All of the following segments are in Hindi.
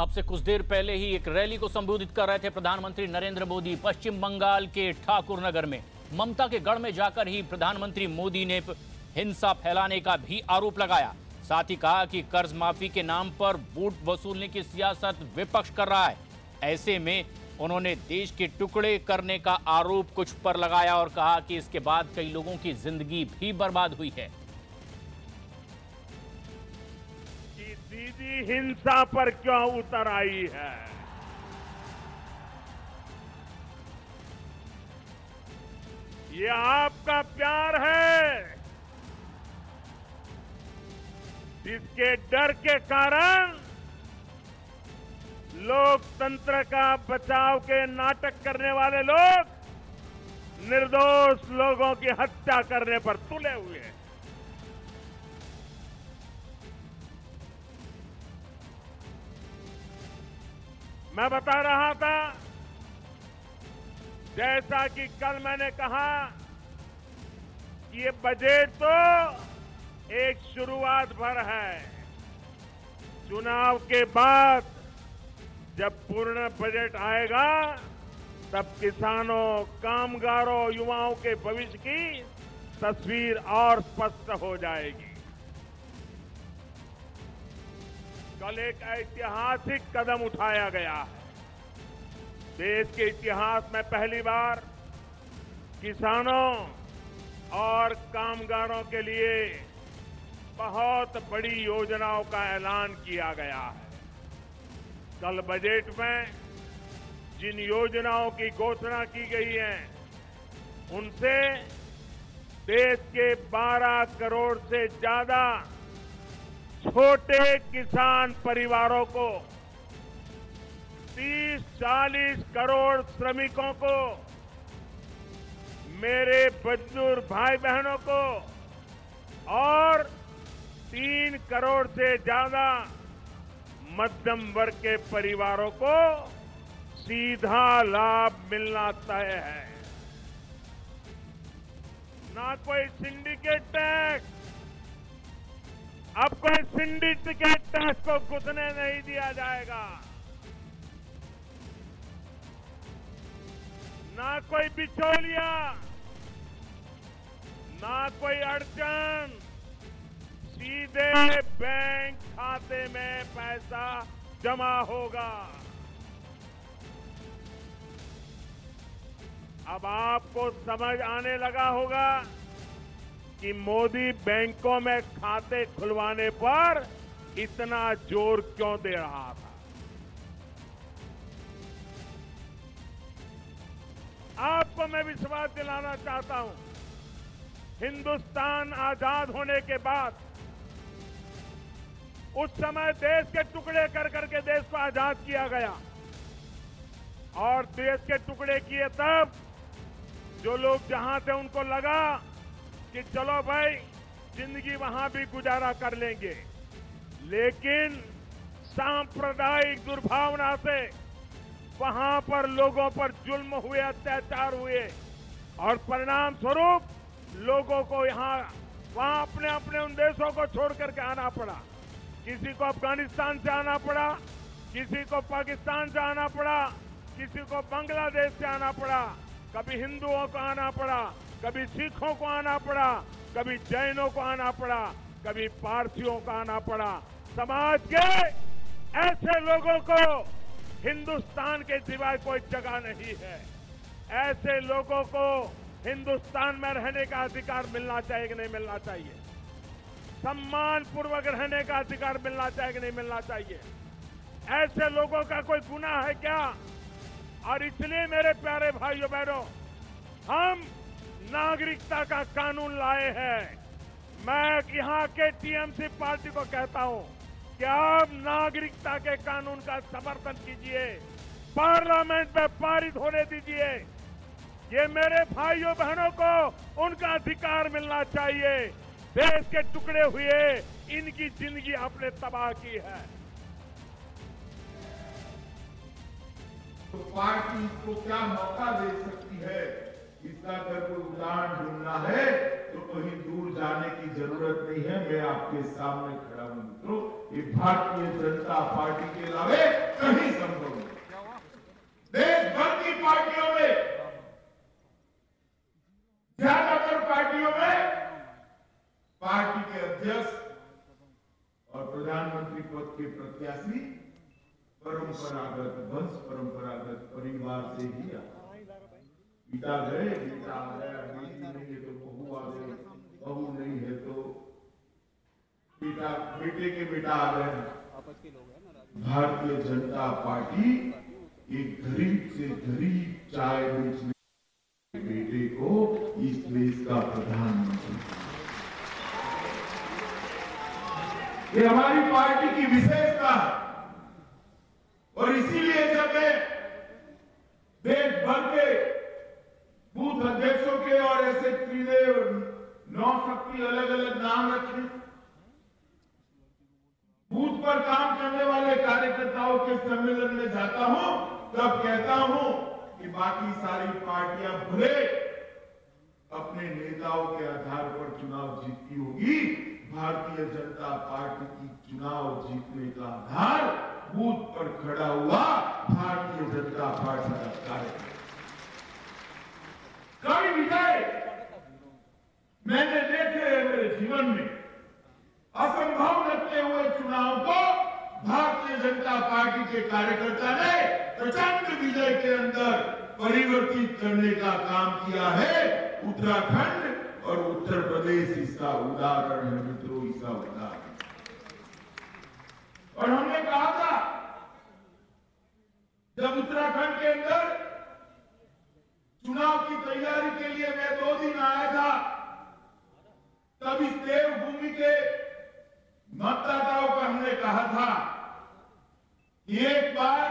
अब से कुछ देर पहले ही एक रैली को संबोधित कर रहे थे प्रधानमंत्री नरेंद्र मोदी। पश्चिम बंगाल के ठाकुर नगर में ममता के गढ़ में जाकर ही प्रधानमंत्री मोदी ने हिंसा फैलाने का भी आरोप लगाया। साथ ही कहा कि कर्ज माफी के नाम पर वोट वसूलने की सियासत विपक्ष कर रहा है। ऐसे में उन्होंने देश के टुकड़े करने का आरोप कुछ पर लगाया और कहा कि इसके बाद कई लोगों की जिंदगी भी बर्बाद हुई है। दीदी हिंसा पर क्यों उतर आई है? ये आपका प्यार है जिसके डर के कारण लोकतंत्र का बचाव के नाटक करने वाले लोग निर्दोष लोगों की हत्या करने पर तुले हुए हैं। मैं बता रहा था, जैसा कि कल मैंने कहा कि ये बजट तो एक शुरुआत भर है। चुनाव के बाद जब पूर्ण बजट आएगा तब किसानों, कामगारों, युवाओं के भविष्य की तस्वीर और स्पष्ट हो जाएगी। कल एक ऐतिहासिक कदम उठाया गया है। देश के इतिहास में पहली बार किसानों और कामगारों के लिए बहुत बड़ी योजनाओं का ऐलान किया गया है। कल बजट में जिन योजनाओं की घोषणा की गई है उनसे देश के 12 करोड़ से ज्यादा छोटे किसान परिवारों को, 30-40 करोड़ श्रमिकों को, मेरे मजदूर भाई बहनों को और 3 करोड़ से ज्यादा मध्यम वर्ग के परिवारों को सीधा लाभ मिलना तय है। ना कोई सिंडिकेट टैक्स, अब कोई सिंडिकेट टैक्स को घुसने नहीं दिया जाएगा। ना कोई बिचौलिया, ना कोई अड़चन, सीधे बैंक खाते में पैसा जमा होगा। अब आपको समझ आने लगा होगा कि मोदी बैंकों में खाते खुलवाने पर इतना जोर क्यों दे रहा था। आपको मैं विश्वास दिलाना चाहता हूं, हिंदुस्तान आजाद होने के बाद उस समय देश के टुकड़े कर करके देश को आजाद किया गया और देश के टुकड़े किए तब जो लोग जहां थे उनको लगा कि चलो भाई जिंदगी वहां भी गुजारा कर लेंगे, लेकिन सांप्रदायिक दुर्भावना से वहां पर लोगों पर जुल्म हुए, अत्याचार हुए और परिणाम स्वरूप लोगों को वहां अपने अपने उन देशों को छोड़ करके आना पड़ा। किसी को अफगानिस्तान से आना पड़ा, किसी को पाकिस्तान से आना पड़ा, किसी को बांग्लादेश से आना पड़ा, कभी हिंदुओं को आना पड़ा, कभी सिखों को आना पड़ा, कभी जैनों को आना पड़ा, कभी पारसियों को आना पड़ा। समाज के ऐसे लोगों को हिंदुस्तान के सिवाय कोई जगह नहीं है। ऐसे लोगों को हिंदुस्तान में रहने का अधिकार मिलना चाहिए कि नहीं मिलना चाहिए? सम्मान पूर्वक रहने का अधिकार मिलना चाहिए कि नहीं मिलना चाहिए? ऐसे लोगों का कोई गुनाह है क्या? और इसलिए मेरे प्यारे भाइयों बहनों, हम नागरिकता का कानून लाए हैं। मैं यहां के टीएमसी पार्टी को कहता हूं कि आप नागरिकता के कानून का समर्थन कीजिए, पार्लियामेंट में पारित होने दीजिए। ये मेरे भाइयों बहनों को उनका अधिकार मिलना चाहिए। देश के टुकड़े हुए इनकी जिंदगी आपने तबाह की है। तो पार्टी को क्या मौका दे सकती है, इसका अगर कोई उदाहरण ढूंढना है तो कहीं दूर जाने की जरूरत नहीं है। मैं आपके सामने खड़ा हूं मित्रों। ये भारतीय जनता पार्टी के अलावे कहीं संभव नहीं। देश भर की पार्टियों में, ज्यादातर पार्टियों में पार्टी के अध्यक्ष और प्रधानमंत्री पद के प्रत्याशी परंपरागत वंश, परंपरागत परिवार से ही पिता गए, बेटा आ गया, बेटी नहीं है तो बहू आ गई, बहू नहीं है तो बेटा, बेटे के बेटा आ गए। भारतीय जनता पार्टी एक गरीब से गरीब चाय बेचने बेटे को इस देश का प्रधानमंत्री, ये हमारी पार्टी की विशेषता है। और इसीलिए जब मैं देश भर के बूथ अध्यक्षों के और ऐसे 9 शक्ति अलग अलग नाम रखे, बूथ पर काम करने वाले कार्यकर्ताओं के सम्मेलन में जाता हूं, तब कहता हूं कि बाकी सारी पार्टियां भले अपने नेताओं के आधार पर चुनाव जीतती होगी, भारतीय जनता पार्टी की चुनाव जीतने का आधार बूथ पर खड़ा हुआ भारतीय जनता पार्टी का कार्यकर्ता। कई विजय मैंने देखे हैं मेरे जीवन में, असंभव लगते हुए चुनाव को भारतीय जनता पार्टी के कार्यकर्ता ने प्रचंड विजय के अंदर परिवर्तित करने का काम किया है। उत्तराखंड और उत्तर प्रदेश इसका उदाहरण है मित्रों, इसका उदाहरण। और हमने कहा था जब उत्तराखंड के अंदर चुनाव की तैयारी के लिए मैं 2 दिन आया था, तब इस देवभूमि के मतदाताओं को हमने कहा था कि एक बार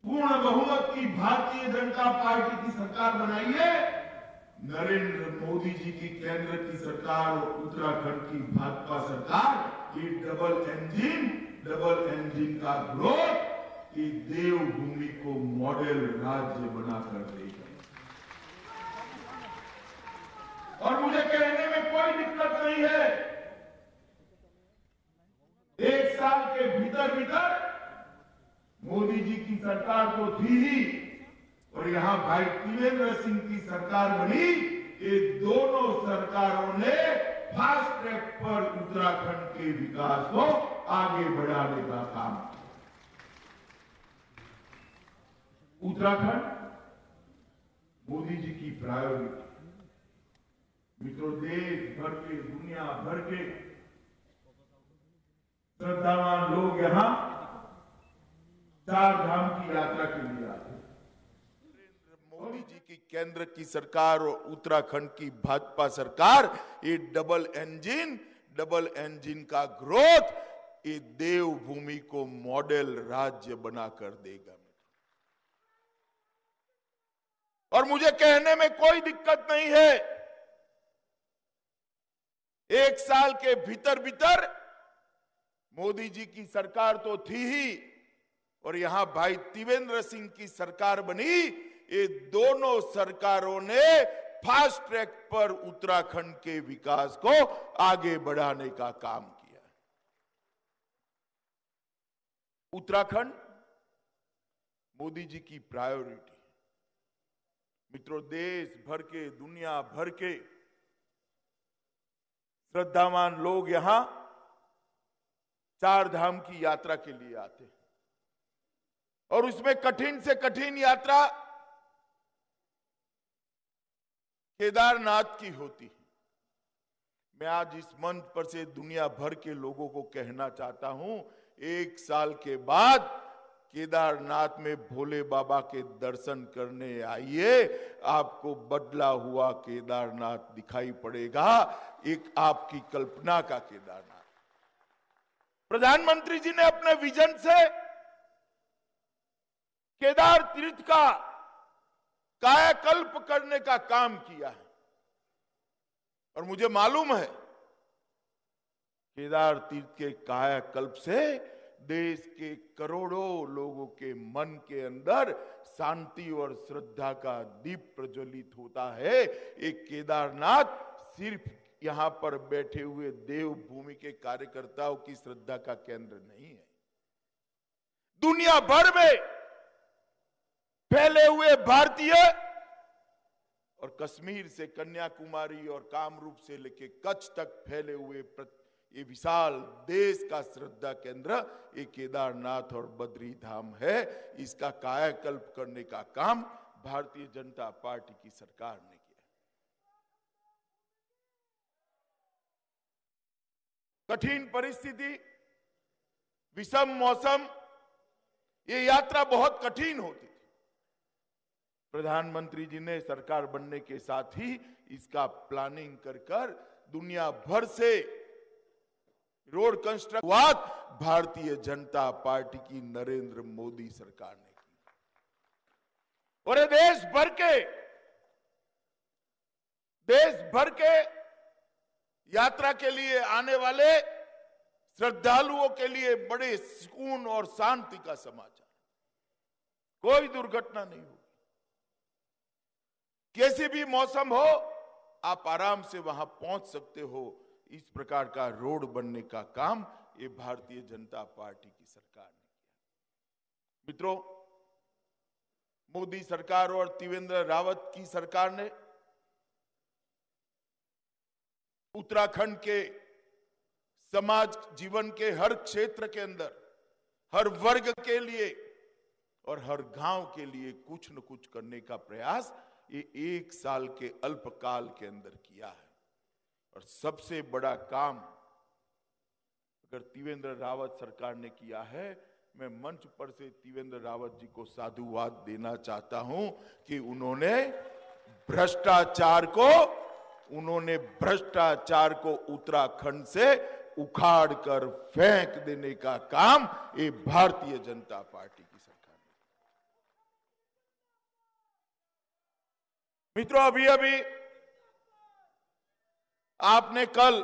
पूर्ण बहुमत की भारतीय जनता पार्टी की सरकार बनाइए, नरेंद्र मोदी जी की केंद्र की सरकार और उत्तराखंड की भाजपा सरकार, ये डबल इंजन का ग्रोथ, ये देवभूमि को मॉडल राज्य बनाकर देगा। और मुझे कहने में कोई दिक्कत नहीं है, 1 साल के भीतर भीतर मोदी जी की सरकार तो थी ही, और यहां भाई त्रिवेंद्र सिंह की सरकार बनी। ये दोनों सरकारों ने फास्ट ट्रैक पर उत्तराखंड के विकास को आगे बढ़ाने का काम किया। उत्तराखंड मोदी जी की प्रायोरिटी। मित्रों, देश भर के, दुनिया भर के श्रद्धावान लोग यहां 4 धाम की यात्रा के लिए आते हैं। मोदी जी की केंद्र की सरकार और उत्तराखंड की भाजपा सरकार, ये डबल इंजन का ग्रोथ, ये देवभूमि को मॉडल राज्य बनाकर देगा। और मुझे कहने में कोई दिक्कत नहीं है, 1 साल के भीतर भीतर मोदी जी की सरकार तो थी ही, और यहां भाई त्रिवेंद्र सिंह की सरकार बनी। ये दोनों सरकारों ने फास्ट ट्रैक पर उत्तराखंड के विकास को आगे बढ़ाने का काम किया। उत्तराखंड मोदी जी की प्रायोरिटी। मित्रों, देश भर के, दुनिया भर के श्रद्धावान लोग यहां 4 धाम की यात्रा के लिए आते हैं, और उसमें कठिन से कठिन यात्रा केदारनाथ की होती है। मैं आज इस मंच पर से दुनिया भर के लोगों को कहना चाहता हूं, 1 साल के बाद केदारनाथ में भोले बाबा के दर्शन करने आइए, आपको बदला हुआ केदारनाथ दिखाई पड़ेगा, एक आपकी कल्पना का केदारनाथ। प्रधानमंत्री जी ने अपने विजन से केदार तीर्थ का कायाकल्प करने का काम किया है, और मुझे मालूम है केदार तीर्थ के कायाकल्प से देश के करोड़ों लोगों के मन के अंदर शांति और श्रद्धा का दीप प्रज्वलित होता है। एक केदारनाथ सिर्फ यहां पर बैठे हुए देवभूमि के कार्यकर्ताओं की श्रद्धा का केंद्र नहीं है। दुनिया भर में फैले हुए भारतीय और कश्मीर से कन्याकुमारी और कामरूप से लेकर कच्छ तक फैले हुए ये विशाल देश का श्रद्धा केंद्र ये केदारनाथ और बद्री धाम है। इसका कायाकल्प करने का काम भारतीय जनता पार्टी की सरकार ने किया। कठिन परिस्थिति, विषम मौसम, ये यात्रा बहुत कठिन होती थी। प्रधानमंत्री जी ने सरकार बनने के साथ ही इसका प्लानिंग कर दुनिया भर से road construction Bharatiya Janata party की नरेंद्र मोदी सरकार ने की। और देश भर के यात्रा के लिए आने वाले श्रद्धालुओं के लिए बड़े सुकून और शांति का समाचार, कोई दुर्घटना नहीं होगी। कैसे भी मौसम हो आप आराम से वहां पहुंच सकते हो। इस प्रकार का रोड बनने का काम ये भारतीय जनता पार्टी की सरकार ने किया। मित्रों, मोदी सरकार और त्रिवेंद्र रावत की सरकार ने उत्तराखंड के समाज जीवन के हर क्षेत्र के अंदर, हर वर्ग के लिए और हर गांव के लिए कुछ न कुछ करने का प्रयास ये 1 साल के अल्पकाल के अंदर किया है। और सबसे बड़ा काम अगर त्रिवेंद्र रावत सरकार ने किया है, मैं मंच पर से त्रिवेंद्र रावत जी को साधुवाद देना चाहता हूं कि उन्होंने भ्रष्टाचार को उत्तराखंड से उखाड़ कर फेंक देने का काम ये भारतीय जनता पार्टी की सरकार ने। मित्रों, अभी आपने कल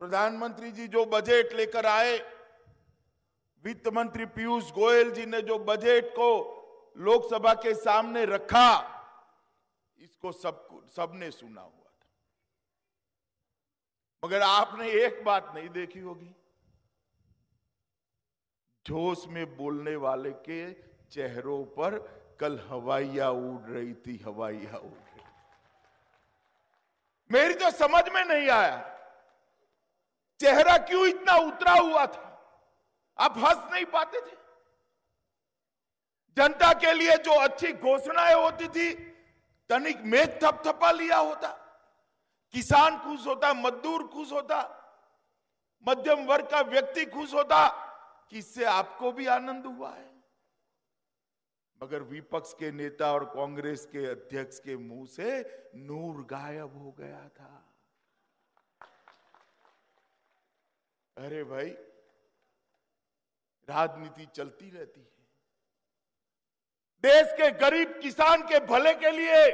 प्रधानमंत्री जी जो बजट लेकर आए, वित्त मंत्री पीयूष गोयल जी ने जो बजट को लोकसभा के सामने रखा, इसको सबने सुना हुआ था। मगर आपने एक बात नहीं देखी होगी, जोश में बोलने वाले के चेहरों पर कल हवाइयां उड़ रही थी, हवाइयां उड़ रही। मेरी तो समझ में नहीं आया चेहरा क्यों इतना उतरा हुआ था। आप हंस नहीं पाते थे। जनता के लिए जो अच्छी घोषणाएं होती थी, तनिक में थपथपा लिया होता, किसान खुश होता, मजदूर खुश होता, मध्यम वर्ग का व्यक्ति खुश होता कि इससे आपको भी आनंद हुआ है। मगर विपक्ष के नेता और कांग्रेस के अध्यक्ष के मुंह से नूर गायब हो गया था। अरे भाई, राजनीति चलती रहती है। देश के गरीब किसान के भले के लिए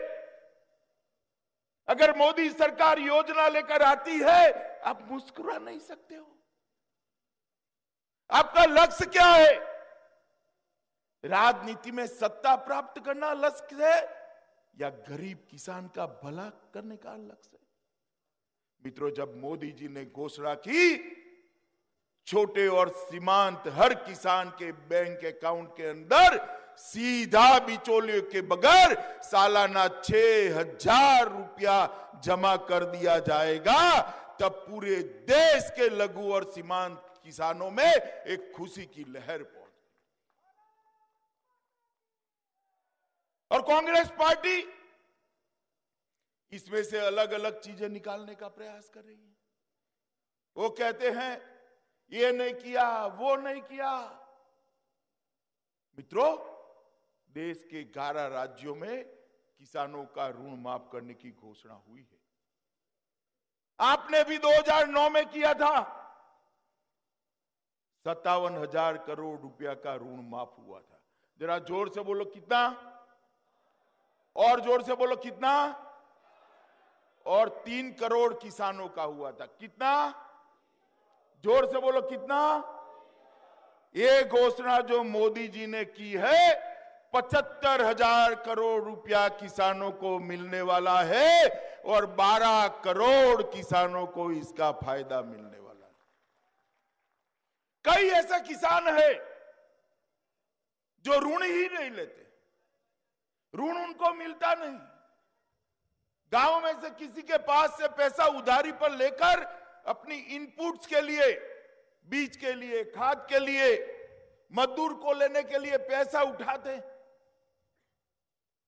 अगर मोदी सरकार योजना लेकर आती है, आप मुस्कुरा नहीं सकते हो। आपका लक्ष्य क्या है? राजनीति में सत्ता प्राप्त करना लक्ष्य है या गरीब किसान का भला करने का लक्ष्य है? मित्रों, जब मोदी जी ने घोषणा की छोटे और सीमांत हर किसान के बैंक अकाउंट के अंदर सीधा बिचौलियों के बगैर सालाना 6,000 रुपया जमा कर दिया जाएगा, तब पूरे देश के लघु और सीमांत किसानों में एक खुशी की लहर पहुंच। और कांग्रेस पार्टी इसमें से अलग अलग चीजें निकालने का प्रयास कर रही है। वो कहते हैं ये नहीं किया, वो नहीं किया। मित्रों, देश के 11 राज्यों में किसानों का ऋण माफ करने की घोषणा हुई है। आपने भी 2009 में किया था। 57,000 करोड़ रुपया का ऋण माफ हुआ था। जरा जोर से बोलो कितना, और जोर से बोलो कितना। और 3 करोड़ किसानों का हुआ था। कितना? जोर से बोलो कितना। ये घोषणा जो मोदी जी ने की है, 75,000 करोड़ रुपया किसानों को मिलने वाला है। और 12 करोड़ किसानों को इसका फायदा मिलने वाला है। कई ऐसे किसान है जो ऋण ही नहीं लेते, ऋण उनको मिलता नहीं। गांव में से किसी के पास से पैसा उधारी पर लेकर अपनी इनपुट्स के लिए, बीज के लिए, खाद के लिए, मजदूर को लेने के लिए पैसा उठाते।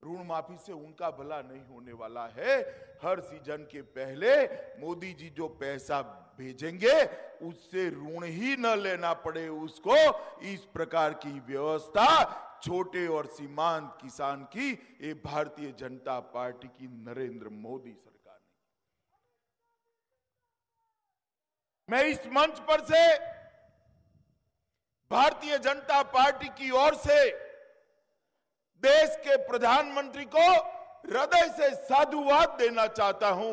ऋण माफी से उनका भला नहीं होने वाला है। हर सीजन के पहले मोदी जी जो पैसा भेजेंगे उससे ऋण ही न लेना पड़े उसको, इस प्रकार की व्यवस्था छोटे और सीमांत किसान की ये भारतीय जनता पार्टी की नरेंद्र मोदी सरकार ने। मैं इस मंच पर से भारतीय जनता पार्टी की ओर से देश के प्रधानमंत्री को हृदय से साधुवाद देना चाहता हूं